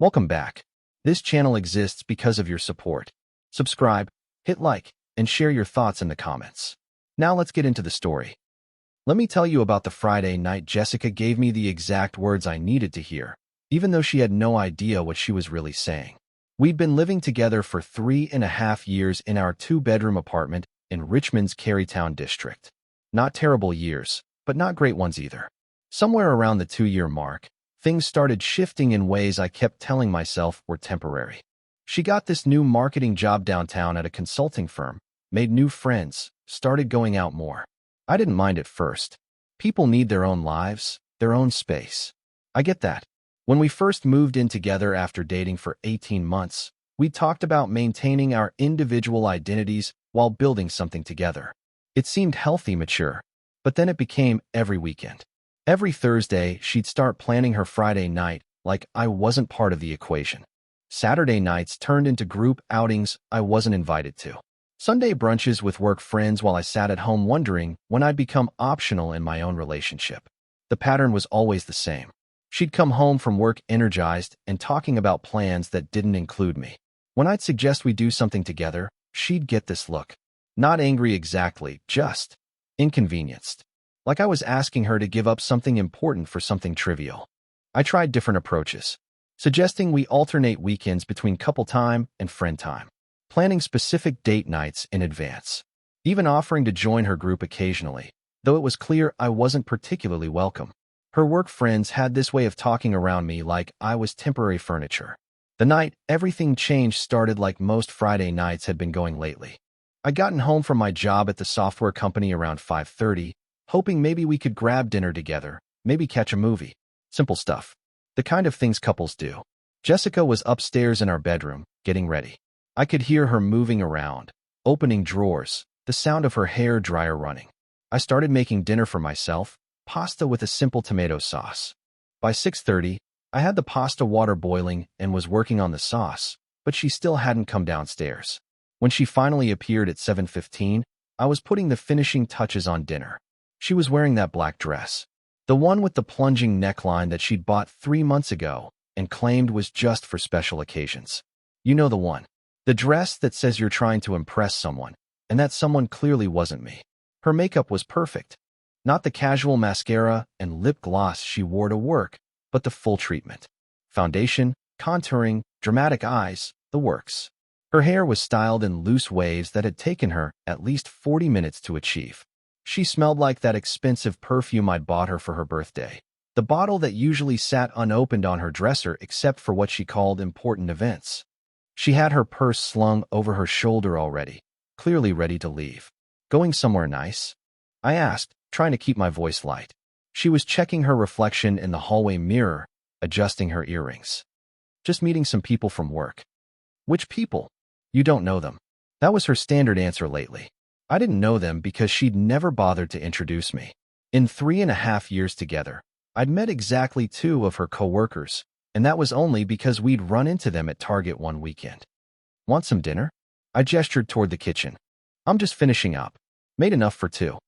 Welcome back. This channel exists because of your support. Subscribe, hit like, and share your thoughts in the comments. Now let's get into the story. Let me tell you about the Friday night Jessica gave me the exact words I needed to hear, even though she had no idea what she was really saying. We'd been living together for 3.5 years in our 2-bedroom apartment in Richmond's Carytown district. Not terrible years, but not great ones either. Somewhere around the 2-year mark, things started shifting in ways I kept telling myself were temporary. She got this new marketing job downtown at a consulting firm, made new friends, started going out more. I didn't mind at first. People need their own lives, their own space. I get that. When we first moved in together after dating for 18 months, we talked about maintaining our individual identities while building something together. It seemed healthy, mature, but then it became every weekend. Every Thursday, she'd start planning her Friday night like I wasn't part of the equation. Saturday nights turned into group outings I wasn't invited to. Sunday brunches with work friends while I sat at home wondering when I'd become optional in my own relationship. The pattern was always the same. She'd come home from work energized and talking about plans that didn't include me. When I'd suggest we do something together, she'd get this look. Not angry exactly, just inconvenienced. Like I was asking her to give up something important for something trivial. I tried different approaches, suggesting we alternate weekends between couple time and friend time, planning specific date nights in advance, even offering to join her group occasionally, though it was clear I wasn't particularly welcome. Her work friends had this way of talking around me like I was temporary furniture. The night everything changed started like most Friday nights had been going lately. I'd gotten home from my job at the software company around 5:30, hoping maybe we could grab dinner together, maybe catch a movie. Simple stuff. The kind of things couples do. Jessica was upstairs in our bedroom, getting ready. I could hear her moving around, opening drawers, the sound of her hair dryer running. I started making dinner for myself, pasta with a simple tomato sauce. By 6:30, I had the pasta water boiling and was working on the sauce, but she still hadn't come downstairs. When she finally appeared at 7:15, I was putting the finishing touches on dinner. She was wearing that black dress, the one with the plunging neckline that she'd bought 3 months ago and claimed was just for special occasions. You know the one. The dress that says you're trying to impress someone, and that someone clearly wasn't me. Her makeup was perfect. Not the casual mascara and lip gloss she wore to work, but the full treatment. Foundation, contouring, dramatic eyes, the works. Her hair was styled in loose waves that had taken her at least 40 minutes to achieve. She smelled like that expensive perfume I'd bought her for her birthday. The bottle that usually sat unopened on her dresser except for what she called important events. She had her purse slung over her shoulder already, clearly ready to leave. Going somewhere nice? I asked, trying to keep my voice light. She was checking her reflection in the hallway mirror, adjusting her earrings. Just meeting some people from work. Which people? You don't know them. That was her standard answer lately. I didn't know them because she'd never bothered to introduce me. In 3.5 years together, I'd met exactly 2 of her coworkers, and that was only because we'd run into them at Target one weekend. Want some dinner? I gestured toward the kitchen. I'm just finishing up. Made enough for 2.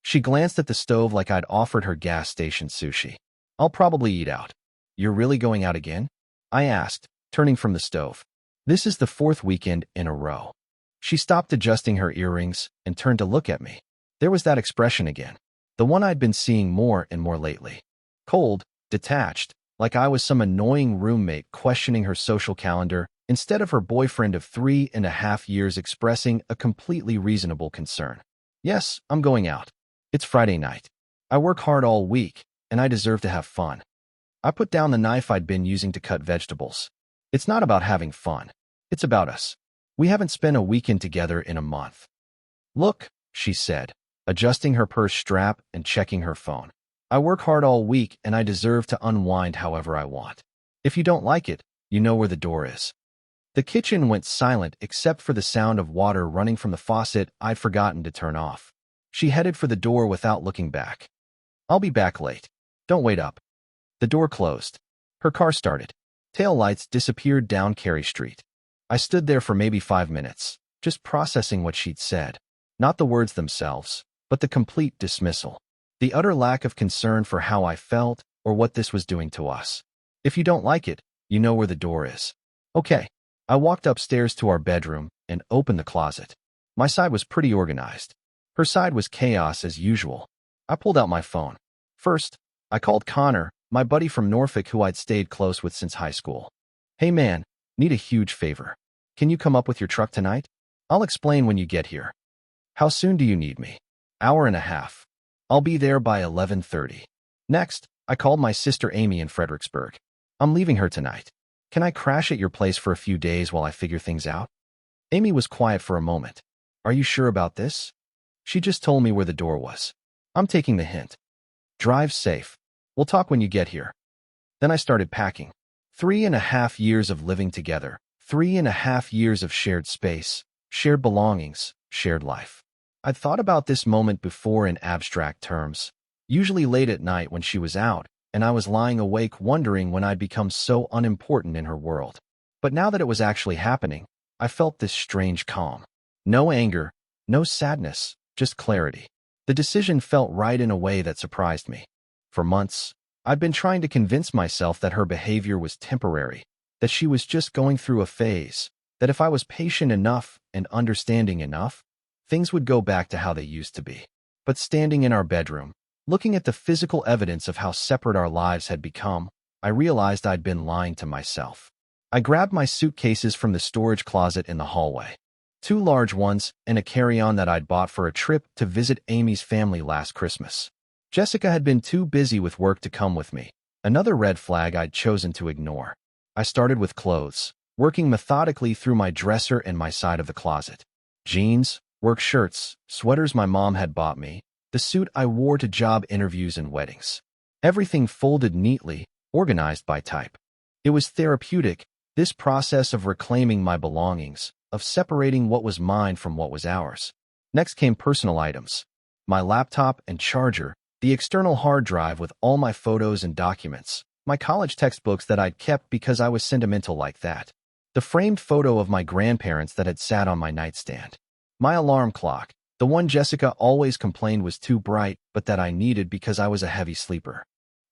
She glanced at the stove like I'd offered her gas station sushi. I'll probably eat out. You're really going out again? I asked, turning from the stove. This is the 4th weekend in a row. She stopped adjusting her earrings and turned to look at me. There was that expression again, the one I'd been seeing more and more lately. Cold, detached, like I was some annoying roommate questioning her social calendar instead of her boyfriend of 3.5 years expressing a completely reasonable concern. Yes, I'm going out. It's Friday night. I work hard all week, and I deserve to have fun. I put down the knife I'd been using to cut vegetables. It's not about having fun. It's about us. We haven't spent a weekend together in a month. Look, she said, adjusting her purse strap and checking her phone. I work hard all week and I deserve to unwind however I want. If you don't like it, you know where the door is. The kitchen went silent except for the sound of water running from the faucet I'd forgotten to turn off. She headed for the door without looking back. I'll be back late. Don't wait up. The door closed. Her car started. Tail lights disappeared down Carey Street. I stood there for maybe 5 minutes, just processing what she'd said. Not the words themselves, but the complete dismissal. The utter lack of concern for how I felt or what this was doing to us. If you don't like it, You know where the door is. Okay. I walked upstairs to our bedroom and opened the closet. My side was pretty organized. Her side was chaos as usual. I pulled out my phone. First, I called Connor, my buddy from Norfolk who I'd stayed close with since high school. Hey man, need a huge favor. Can you come up with your truck tonight? I'll explain when you get here. How soon do you need me? Hour and a half. I'll be there by 11:30. Next, I called my sister Amy in Fredericksburg. I'm leaving her tonight. Can I crash at your place for a few days while I figure things out? Amy was quiet for a moment. Are you sure about this? She just told me where the door was. I'm taking the hint. Drive safe. We'll talk when you get here. Then I started packing. 3.5 years of living together. 3.5 years of shared space, shared belongings, shared life. I'd thought about this moment before in abstract terms, usually late at night when she was out, and I was lying awake wondering when I'd become so unimportant in her world. But now that it was actually happening, I felt this strange calm. No anger, no sadness, just clarity. The decision felt right in a way that surprised me. For months, I'd been trying to convince myself that her behavior was temporary, that she was just going through a phase, that if I was patient enough and understanding enough, things would go back to how they used to be. But standing in our bedroom, looking at the physical evidence of how separate our lives had become, I realized I'd been lying to myself. I grabbed my suitcases from the storage closet in the hallway. 2 large ones and a carry-on that I'd bought for a trip to visit Amy's family last Christmas. Jessica had been too busy with work to come with me, another red flag I'd chosen to ignore. I started with clothes, working methodically through my dresser and my side of the closet. Jeans, work shirts, sweaters my mom had bought me, the suit I wore to job interviews and weddings. Everything folded neatly, organized by type. It was therapeutic, this process of reclaiming my belongings, of separating what was mine from what was ours. Next came personal items. My laptop and charger, the external hard drive with all my photos and documents, my college textbooks that I'd kept because I was sentimental like that, the framed photo of my grandparents that had sat on my nightstand, my alarm clock, the one Jessica always complained was too bright but that I needed because I was a heavy sleeper.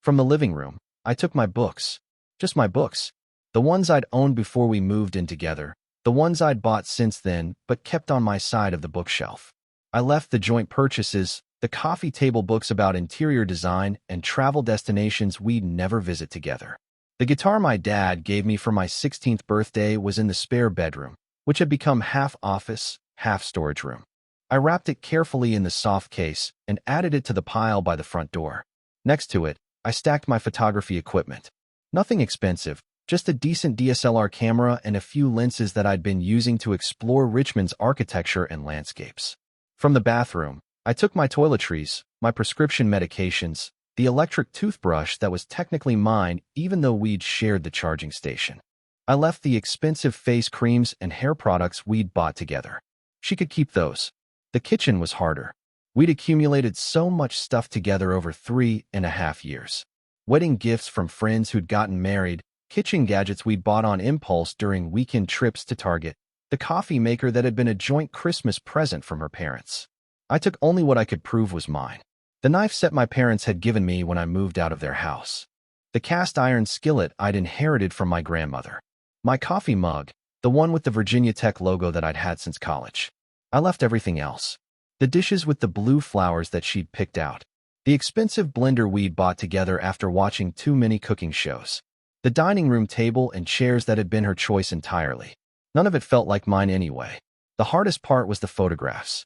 From the living room, I took my books, just my books, the ones I'd owned before we moved in together, the ones I'd bought since then but kept on my side of the bookshelf. I left the joint purchases, the coffee table books about interior design and travel destinations we'd never visit together. The guitar my dad gave me for my 16th birthday was in the spare bedroom, which had become half office, half storage room. I wrapped it carefully in the soft case and added it to the pile by the front door. Next to it, I stacked my photography equipment. Nothing expensive, just a decent DSLR camera and a few lenses that I'd been using to explore Richmond's architecture and landscapes. From the bathroom, I took my toiletries, my prescription medications, the electric toothbrush that was technically mine even though we'd shared the charging station. I left the expensive face creams and hair products we'd bought together. She could keep those. The kitchen was harder. We'd accumulated so much stuff together over 3.5 years. Wedding gifts from friends who'd gotten married, kitchen gadgets we'd bought on impulse during weekend trips to Target, the coffee maker that had been a joint Christmas present from her parents. I took only what I could prove was mine. The knife set my parents had given me when I moved out of their house. The cast iron skillet I'd inherited from my grandmother. My coffee mug, the one with the Virginia Tech logo that I'd had since college. I left everything else. The dishes with the blue flowers that she'd picked out. The expensive blender we'd bought together after watching too many cooking shows. The dining room table and chairs that had been her choice entirely. None of it felt like mine anyway. The hardest part was the photographs.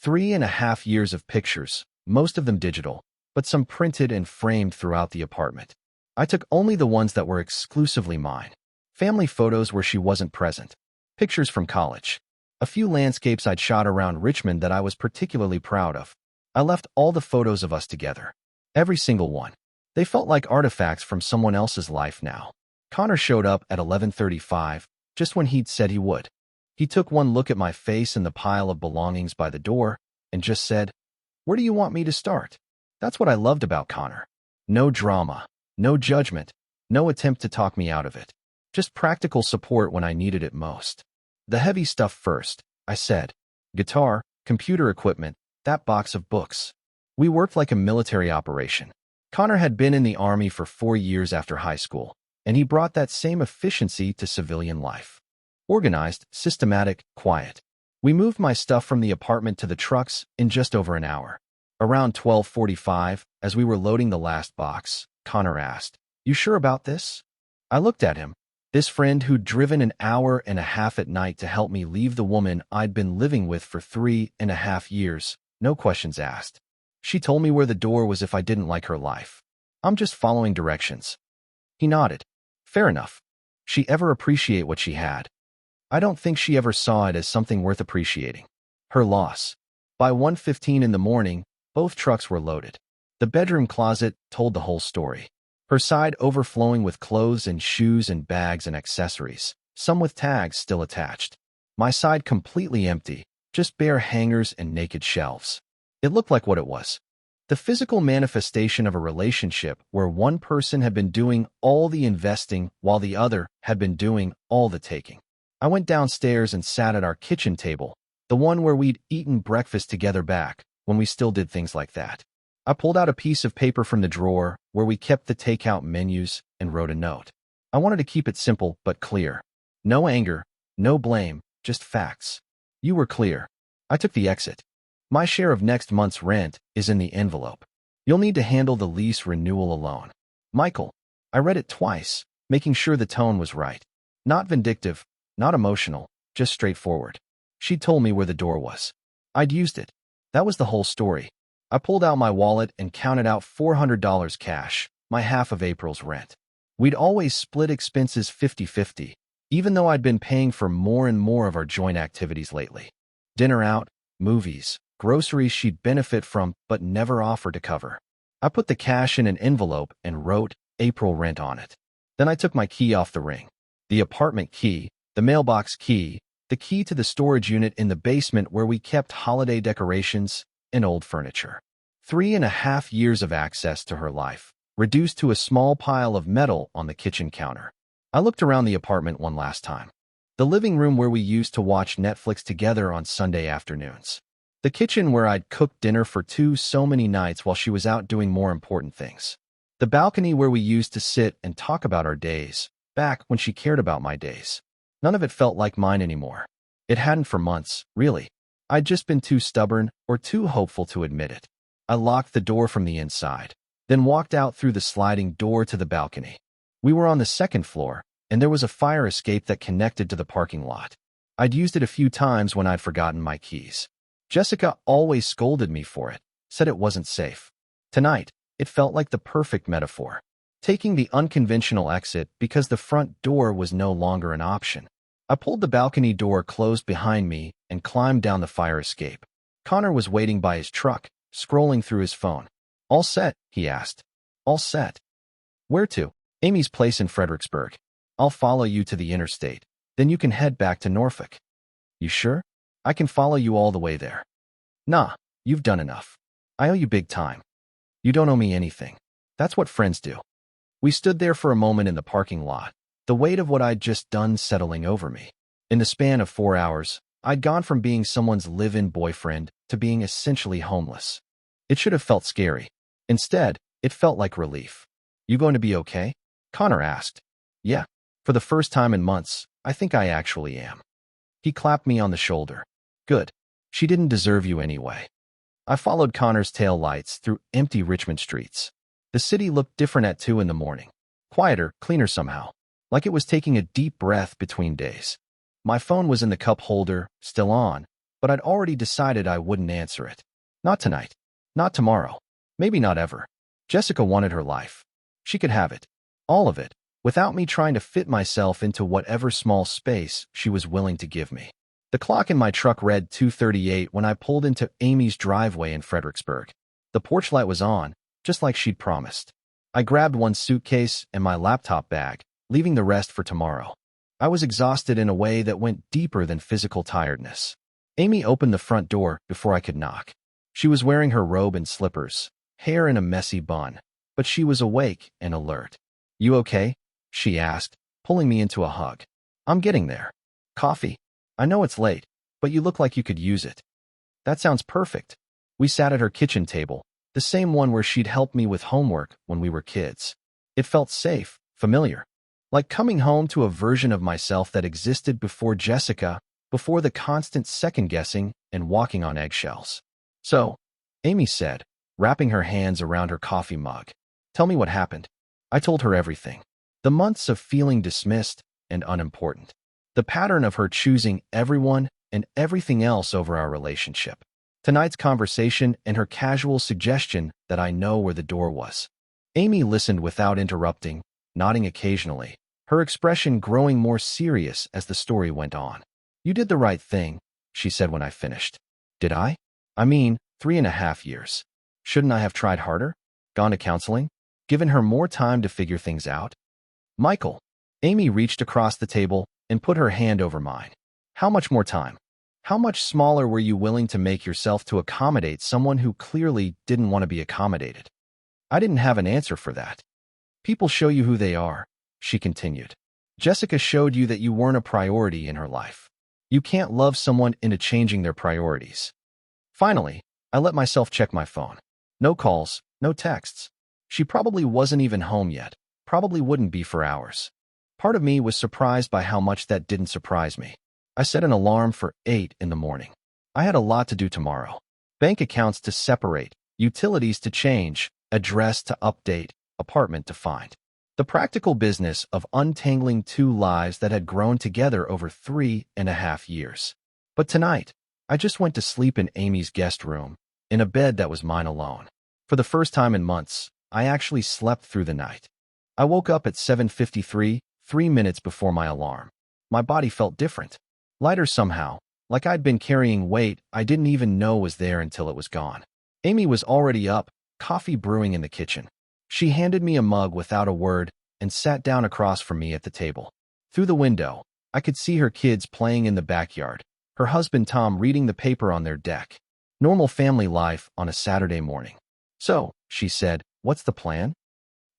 3.5 years of pictures, most of them digital, but some printed and framed throughout the apartment. I took only the ones that were exclusively mine. Family photos where she wasn't present. Pictures from college. A few landscapes I'd shot around Richmond that I was particularly proud of. I left all the photos of us together. Every single one. They felt like artifacts from someone else's life now. Connor showed up at 11:35, just when he'd said he would. He took one look at my face in the pile of belongings by the door and just said, "Where do you want me to start?" That's what I loved about Connor. No drama, no judgment, no attempt to talk me out of it. Just practical support when I needed it most. The heavy stuff first, I said. Guitar, computer equipment, that box of books. We worked like a military operation. Connor had been in the Army for 4 years after high school. and he brought that same efficiency to civilian life. Organized, systematic, quiet. We moved my stuff from the apartment to the trucks in just over an hour. Around 12:45, as we were loading the last box, Connor asked, "You sure about this?" I looked at him. This friend who'd driven an hour and a half at night to help me leave the woman I'd been living with for 3.5 years, no questions asked. She told me where the door was if I didn't like her life. I'm just following directions. He nodded. Fair enough. She ever appreciate what she had? I don't think she ever saw it as something worth appreciating. Her loss. By 1:15 in the morning, both trucks were loaded. The bedroom closet told the whole story. Her side overflowing with clothes and shoes and bags and accessories, some with tags still attached. My side completely empty, just bare hangers and naked shelves. It looked like what it was. The physical manifestation of a relationship where one person had been doing all the investing while the other had been doing all the taking. I went downstairs and sat at our kitchen table, the one where we'd eaten breakfast together back when we still did things like that. I pulled out a piece of paper from the drawer where we kept the takeout menus and wrote a note. I wanted to keep it simple but clear. No anger, no blame, just facts. You were clear. I took the exit. My share of next month's rent is in the envelope. You'll need to handle the lease renewal alone. Michael. I read it twice, making sure the tone was right. Not vindictive, not emotional, just straightforward. She told me where the door was. I'd used it. That was the whole story. I pulled out my wallet and counted out $400 cash, my half of April's rent. We'd always split expenses 50-50, even though I'd been paying for more and more of our joint activities lately. Dinner out, movies, groceries she'd benefit from but never offered to cover. I put the cash in an envelope and wrote April rent on it. Then I took my key off the ring. The apartment key, the mailbox key, the key to the storage unit in the basement where we kept holiday decorations and old furniture. 3.5 years of access to her life, reduced to a small pile of metal on the kitchen counter. I looked around the apartment one last time. The living room where we used to watch Netflix together on Sunday afternoons. The kitchen where I'd cooked dinner for so many nights while she was out doing more important things. The balcony where we used to sit and talk about our days, back when she cared about my days. None of it felt like mine anymore. It hadn't for months, really. I'd just been too stubborn or too hopeful to admit it. I locked the door from the inside, then walked out through the sliding door to the balcony. We were on the second floor, and there was a fire escape that connected to the parking lot. I'd used it a few times when I'd forgotten my keys. Jessica always scolded me for it, said it wasn't safe. Tonight, it felt like the perfect metaphor. Taking the unconventional exit because the front door was no longer an option. I pulled the balcony door closed behind me and climbed down the fire escape. Connor was waiting by his truck, scrolling through his phone. All set, he asked. All set. Where to? Amy's place in Fredericksburg. I'll follow you to the interstate. Then you can head back to Norfolk. You sure? I can follow you all the way there. Nah, you've done enough. I owe you big time. You don't owe me anything. That's what friends do. We stood there for a moment in the parking lot, the weight of what I'd just done settling over me. In the span of 4 hours, I'd gone from being someone's live-in boyfriend to being essentially homeless. It should have felt scary. Instead, it felt like relief. You going to be okay? Connor asked. Yeah. For the first time in months, I think I actually am. He clapped me on the shoulder. Good. She didn't deserve you anyway. I followed Connor's tail lights through empty Richmond streets. The city looked different at 2 in the morning. Quieter, cleaner somehow. Like it was taking a deep breath between days. My phone was in the cup holder, still on, but I'd already decided I wouldn't answer it. Not tonight. Not tomorrow. Maybe not ever. Jessica wanted her life. She could have it. All of it. Without me trying to fit myself into whatever small space she was willing to give me. The clock in my truck read 2:38 when I pulled into Amy's driveway in Fredericksburg. The porch light was on, just like she'd promised. I grabbed one suitcase and my laptop bag, leaving the rest for tomorrow. I was exhausted in a way that went deeper than physical tiredness. Amy opened the front door before I could knock. She was wearing her robe and slippers, hair in a messy bun, but she was awake and alert. You okay? She asked, pulling me into a hug. I'm getting there. Coffee? I know it's late, but you look like you could use it. That sounds perfect. We sat at her kitchen table, the same one where she'd helped me with homework when we were kids. It felt safe, familiar. Like coming home to a version of myself that existed before Jessica, before the constant second-guessing and walking on eggshells. So, Amy said, wrapping her hands around her coffee mug. Tell me what happened. I told her everything. The months of feeling dismissed and unimportant. The pattern of her choosing everyone and everything else over our relationship. Tonight's conversation and her casual suggestion that I know where the door was. Amy listened without interrupting, nodding occasionally, her expression growing more serious as the story went on. You did the right thing, she said when I finished. Did I? I mean, 3.5 years. Shouldn't I have tried harder? Gone to counseling? Given her more time to figure things out? Michael. Amy reached across the table and put her hand over mine. How much more time? How much smaller were you willing to make yourself to accommodate someone who clearly didn't want to be accommodated? I didn't have an answer for that. People show you who they are, she continued. Jessica showed you that you weren't a priority in her life. You can't love someone into changing their priorities. Finally, I let myself check my phone. No calls, no texts. She probably wasn't even home yet, probably wouldn't be for hours. Part of me was surprised by how much that didn't surprise me. I set an alarm for 8 in the morning. I had a lot to do tomorrow. Bank accounts to separate, utilities to change, address to update, apartment to find. The practical business of untangling two lives that had grown together over 3.5 years. But tonight, I just went to sleep in Amy's guest room, in a bed that was mine alone. For the first time in months, I actually slept through the night. I woke up at 7:53, 3 minutes before my alarm. My body felt different. Lighter somehow, like I'd been carrying weight I didn't even know was there until it was gone. Amy was already up, coffee brewing in the kitchen. She handed me a mug without a word and sat down across from me at the table. Through the window, I could see her kids playing in the backyard, her husband Tom reading the paper on their deck. Normal family life on a Saturday morning. So, she said, what's the plan?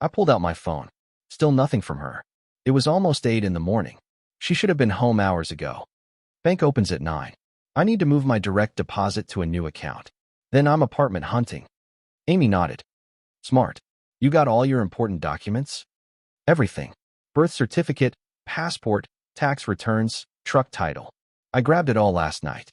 I pulled out my phone. Still nothing from her. It was almost 8 in the morning. She should have been home hours ago. Bank opens at 9. I need to move my direct deposit to a new account. Then I'm apartment hunting. Amy nodded. Smart. You got all your important documents? Everything. Birth certificate, passport, tax returns, truck title. I grabbed it all last night.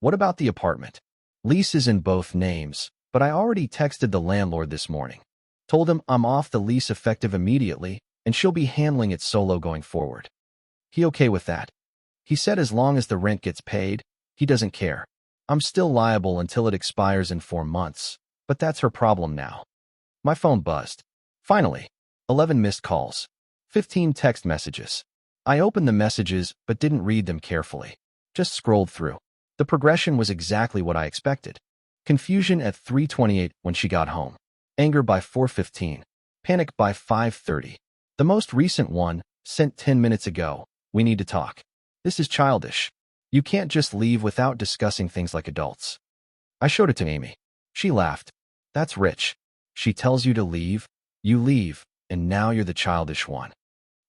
What about the apartment? Lease is in both names, but I already texted the landlord this morning. Told him I'm off the lease effective immediately, and she'll be handling it solo going forward. He okay with that? He said as long as the rent gets paid, he doesn't care. I'm still liable until it expires in 4 months, but that's her problem now. My phone buzzed. Finally, 11 missed calls, 15 text messages. I opened the messages but didn't read them carefully. Just scrolled through. The progression was exactly what I expected. Confusion at 3:28 when she got home. Anger by 4:15. Panic by 5:30. The most recent one, sent 10 minutes ago. We need to talk. This is childish. You can't just leave without discussing things like adults. I showed it to Amy. She laughed. That's rich. She tells you to leave, you leave, and now you're the childish one.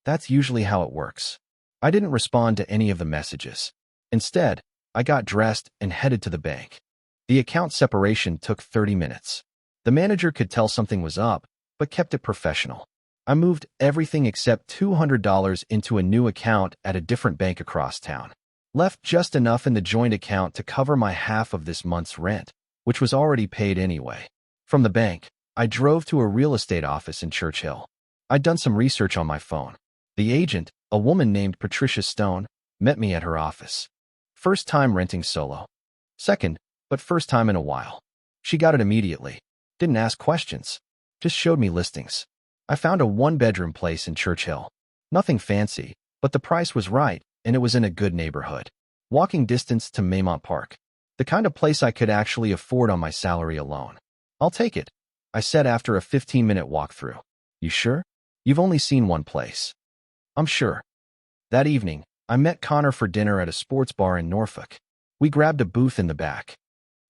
That's usually how it works. I didn't respond to any of the messages. Instead, I got dressed and headed to the bank. The account separation took 30 minutes. The manager could tell something was up, but kept it professional. I moved everything except $200 into a new account at a different bank across town. Left just enough in the joint account to cover my half of this month's rent, which was already paid anyway. From the bank, I drove to a real estate office in Churchill. I'd done some research on my phone. The agent, a woman named Patricia Stone, met me at her office. First time renting solo. Second, but first time in a while. She got it immediately. Didn't ask questions. Just showed me listings. I found a 1-bedroom place in Churchill. Nothing fancy, but the price was right, and it was in a good neighborhood. Walking distance to Maymont Park. The kind of place I could actually afford on my salary alone. I'll take it, I said after a 15-minute walkthrough. You sure? You've only seen one place. I'm sure. That evening, I met Connor for dinner at a sports bar in Norfolk. We grabbed a booth in the back.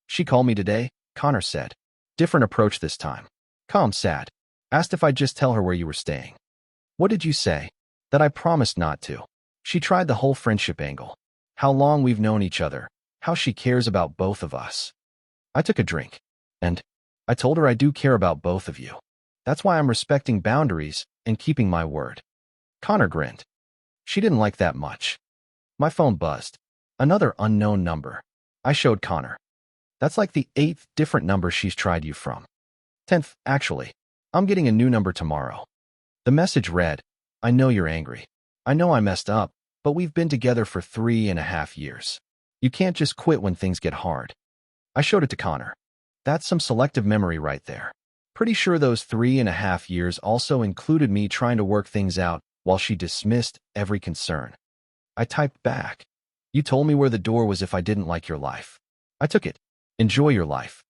She called me today, Connor said. Different approach this time. Calm, sad. Asked if I'd just tell her where you were staying. What did you say? That I promised not to. She tried the whole friendship angle. How long we've known each other. How she cares about both of us. I took a drink. And I told her I do care about both of you. That's why I'm respecting boundaries and keeping my word. Connor grinned. She didn't like that much. My phone buzzed. Another unknown number. I showed Connor. That's like the 8th different number she's tried you from. 10th, actually. I'm getting a new number tomorrow. The message read, I know you're angry. I know I messed up, but we've been together for 3.5 years. You can't just quit when things get hard. I showed it to Connor. That's some selective memory right there. Pretty sure those 3.5 years also included me trying to work things out while she dismissed every concern. I typed back. You told me where the door was if I didn't like your life. I took it. Enjoy your life.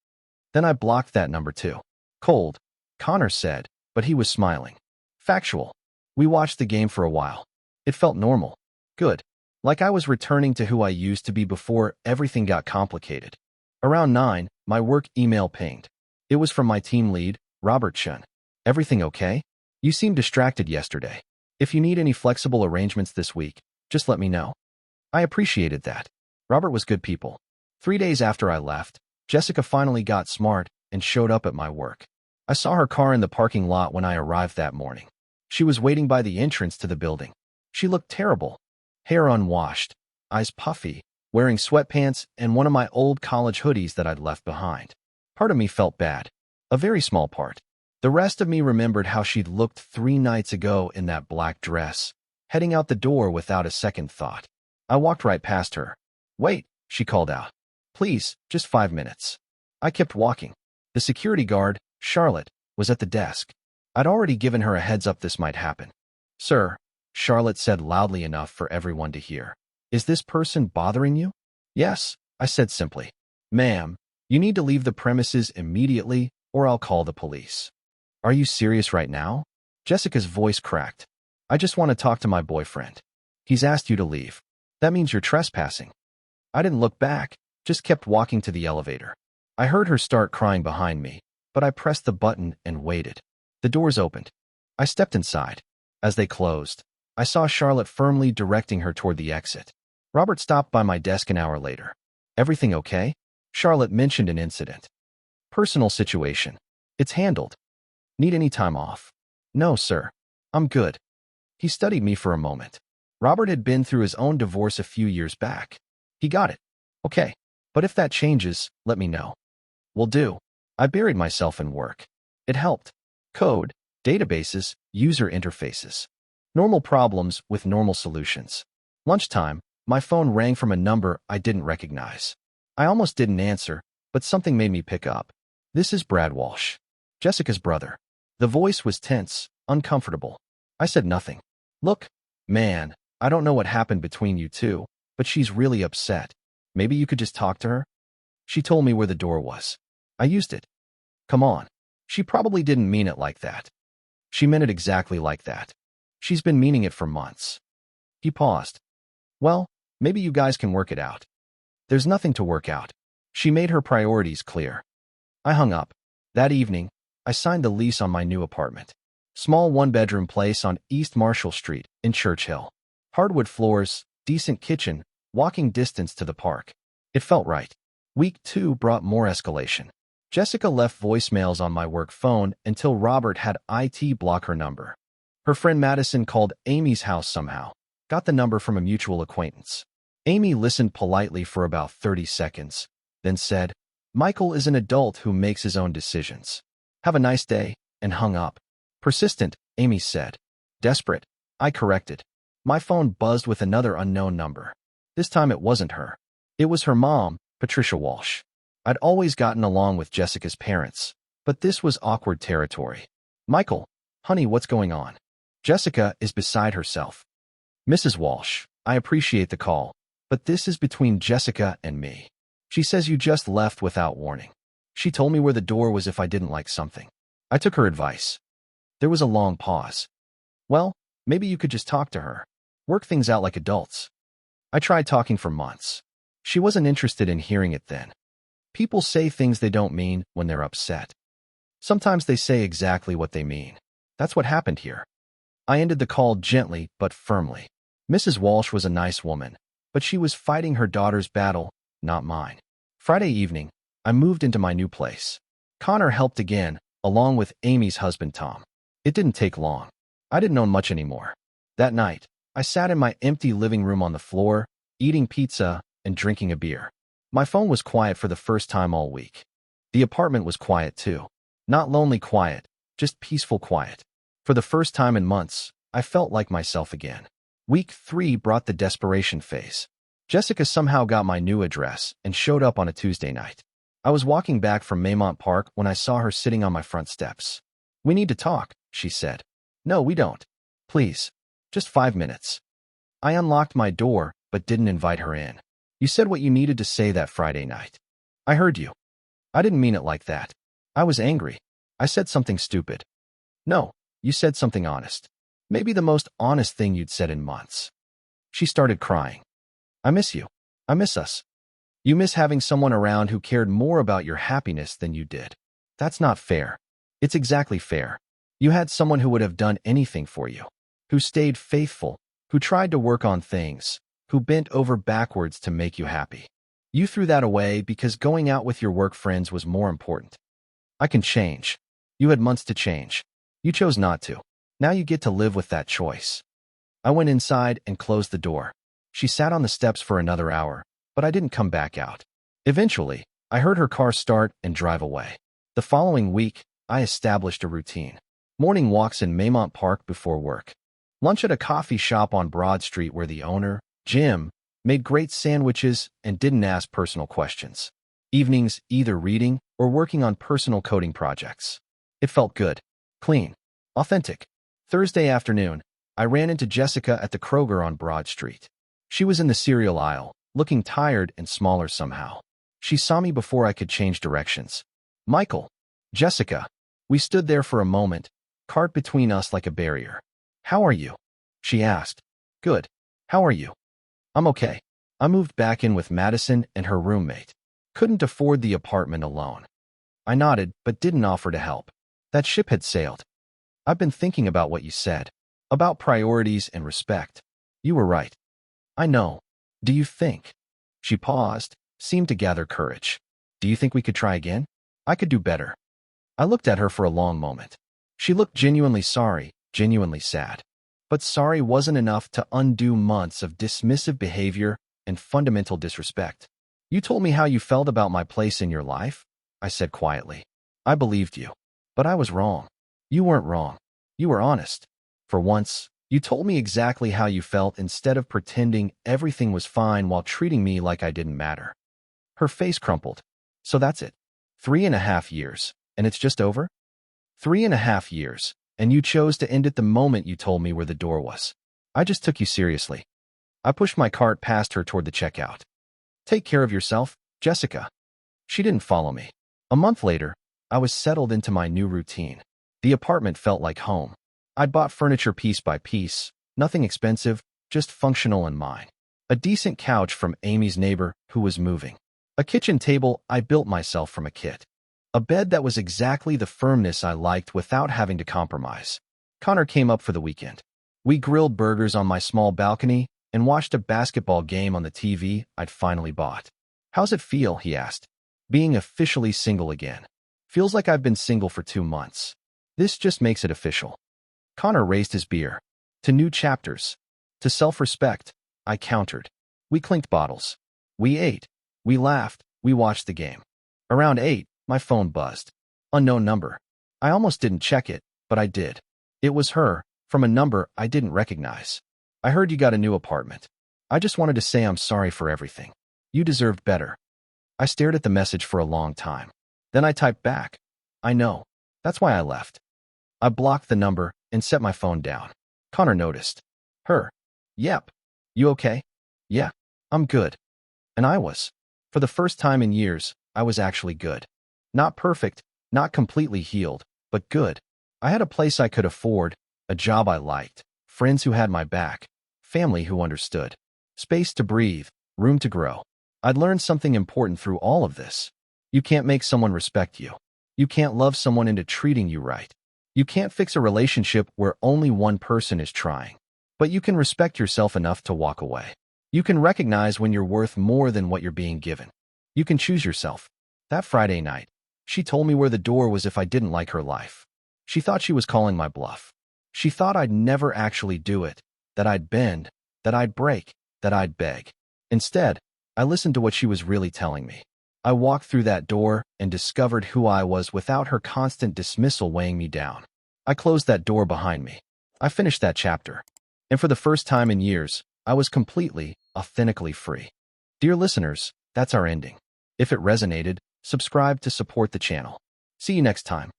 Then I blocked that number too. Cold, Connor said, but he was smiling. Factual. We watched the game for a while. It felt normal. Good. Like I was returning to who I used to be before everything got complicated. Around 9, my work email pinged. It was from my team lead, Robert Chun. Everything okay? You seemed distracted yesterday. If you need any flexible arrangements this week, just let me know. I appreciated that. Robert was good people. 3 days after I left, Jessica finally got smart and showed up at my work. I saw her car in the parking lot when I arrived that morning. She was waiting by the entrance to the building. She looked terrible. Hair unwashed, eyes puffy, wearing sweatpants and one of my old college hoodies that I'd left behind. Part of me felt bad. A very small part. The rest of me remembered how she'd looked 3 nights ago in that black dress, heading out the door without a second thought. I walked right past her. Wait, she called out. Please, just 5 minutes. I kept walking. The security guard, Charlotte, was at the desk. I'd already given her a heads up this might happen. Sir, Charlotte said loudly enough for everyone to hear. Is this person bothering you? Yes, I said simply. Ma'am, you need to leave the premises immediately or I'll call the police. Are you serious right now? Jessica's voice cracked. I just want to talk to my boyfriend. He's asked you to leave. That means you're trespassing. I didn't look back, just kept walking to the elevator. I heard her start crying behind me, but I pressed the button and waited. The doors opened. I stepped inside. As they closed, I saw Charlotte firmly directing her toward the exit. Robert stopped by my desk an hour later. Everything okay? Charlotte mentioned an incident. Personal situation. It's handled. Need any time off? No, sir. I'm good. He studied me for a moment. Robert had been through his own divorce a few years back. He got it. Okay. But if that changes, let me know. Will do. I buried myself in work. It helped. Code, databases, user interfaces. Normal problems with normal solutions. Lunchtime, my phone rang from a number I didn't recognize. I almost didn't answer, but something made me pick up. This is Brad Walsh, Jessica's brother. The voice was tense, uncomfortable. I said nothing. Look, man, I don't know what happened between you two, but she's really upset. Maybe you could just talk to her? She told me where the door was. I used it. Come on. She probably didn't mean it like that. She meant it exactly like that. She's been meaning it for months. He paused. Well, maybe you guys can work it out. There's nothing to work out. She made her priorities clear. I hung up. That evening, I signed the lease on my new apartment. Small 1-bedroom place on East Marshall Street in Churchill. Hardwood floors, decent kitchen, walking distance to the park. It felt right. Week 2 brought more escalation. Jessica left voicemails on my work phone until Robert had IT block her number. Her friend Madison called Amy's house somehow. Got the number from a mutual acquaintance. Amy listened politely for about 30 seconds, then said, Michael is an adult who makes his own decisions. Have a nice day, and hung up. Persistent, Amy said. Desperate, I corrected. My phone buzzed with another unknown number. This time it wasn't her. It was her mom, Patricia Walsh. I'd always gotten along with Jessica's parents, but this was awkward territory. Michael, honey, what's going on? Jessica is beside herself. Mrs. Walsh, I appreciate the call, but this is between Jessica and me. She says you just left without warning. She told me where the door was if I didn't like something. I took her advice. There was a long pause. Well, maybe you could just talk to her. Work things out like adults. I tried talking for months. She wasn't interested in hearing it then. People say things they don't mean when they're upset. Sometimes they say exactly what they mean. That's what happened here. I ended the call gently but firmly. Mrs. Walsh was a nice woman, but she was fighting her daughter's battle, not mine. Friday evening, I moved into my new place. Connor helped again, along with Amy's husband Tom. It didn't take long. I didn't own much anymore. That night, I sat in my empty living room on the floor, eating pizza and drinking a beer. My phone was quiet for the first time all week. The apartment was quiet too. Not lonely quiet, just peaceful quiet. For the first time in months, I felt like myself again. Week 3 brought the desperation phase. Jessica somehow got my new address and showed up on a Tuesday night. I was walking back from Maymont Park when I saw her sitting on my front steps. "We need to talk," she said. "No, we don't. Please. Just 5 minutes." I unlocked my door, but didn't invite her in. "You said what you needed to say that Friday night." "I heard you." "I didn't mean it like that. I was angry. I said something stupid." "No, you said something honest. Maybe the most honest thing you'd said in months." She started crying. "I miss you. I miss us. You miss having someone around who cared more about your happiness than you did." "That's not fair." "It's exactly fair. You had someone who would have done anything for you, who stayed faithful, who tried to work on things, who bent over backwards to make you happy. You threw that away because going out with your work friends was more important." "I can change." "You had months to change. You chose not to. Now you get to live with that choice." I went inside and closed the door. She sat on the steps for another hour, but I didn't come back out. Eventually, I heard her car start and drive away. The following week, I established a routine. Morning walks in Maymont Park before work. Lunch at a coffee shop on Broad Street where the owner, Jim, made great sandwiches and didn't ask personal questions. Evenings either reading or working on personal coding projects. It felt good, clean, authentic. Thursday afternoon, I ran into Jessica at the Kroger on Broad Street. She was in the cereal aisle, looking tired and smaller somehow. She saw me before I could change directions. "Michael." "Jessica." We stood there for a moment, cart between us like a barrier. "How are you?" she asked. "Good. How are you?" "I'm okay. I moved back in with Madison and her roommate. Couldn't afford the apartment alone." I nodded, but didn't offer to help. That ship had sailed. "I've been thinking about what you said. About priorities and respect. You were right." "I know. Do you think?" She paused, seemed to gather courage. "Do you think we could try again? I could do better." I looked at her for a long moment. She looked genuinely sorry, genuinely sad. But sorry wasn't enough to undo months of dismissive behavior and fundamental disrespect. "You told me how you felt about my place in your life," I said quietly. "I believed you. But I was wrong." "You weren't wrong. You were honest. For once, you told me exactly how you felt instead of pretending everything was fine while treating me like I didn't matter." Her face crumpled. "So that's it. 3.5 years, and it's just over?" 3.5 years, and you chose to end it the moment you told me where the door was. I just took you seriously." I pushed my cart past her toward the checkout. "Take care of yourself, Jessica." She didn't follow me. A month later, I was settled into my new routine. The apartment felt like home. I'd bought furniture piece by piece, nothing expensive, just functional and mine. A decent couch from Amy's neighbor who was moving. A kitchen table I built myself from a kit. A bed that was exactly the firmness I liked without having to compromise. Connor came up for the weekend. We grilled burgers on my small balcony and watched a basketball game on the TV I'd finally bought. "How's it feel?" he asked. "Being officially single again." "Feels like I've been single for 2 months. This just makes it official." Connor raised his beer. "To new chapters. To self-respect," I countered. We clinked bottles. We ate. We laughed. We watched the game. Around 8, my phone buzzed. Unknown number. I almost didn't check it, but I did. It was her, from a number I didn't recognize. "I heard you got a new apartment. I just wanted to say I'm sorry for everything. You deserved better." I stared at the message for a long time. Then I typed back, "I know. That's why I left." I blocked the number and set my phone down. Connor noticed. Her. "Yep. You okay?" "Yeah. I'm good." And I was. For the first time in years, I was actually good. Not perfect, not completely healed, but good. I had a place I could afford, a job I liked, friends who had my back, family who understood, space to breathe, room to grow. I'd learned something important through all of this. You can't make someone respect you. You can't love someone into treating you right. You can't fix a relationship where only one person is trying. But you can respect yourself enough to walk away. You can recognize when you're worth more than what you're being given. You can choose yourself. That Friday night, she told me where the door was if I didn't like her life. She thought she was calling my bluff. She thought I'd never actually do it, that I'd bend, that I'd break, that I'd beg. Instead, I listened to what she was really telling me. I walked through that door and discovered who I was without her constant dismissal weighing me down. I closed that door behind me. I finished that chapter. And for the first time in years, I was completely, authentically free. Dear listeners, that's our ending. If it resonated, subscribe to support the channel. See you next time.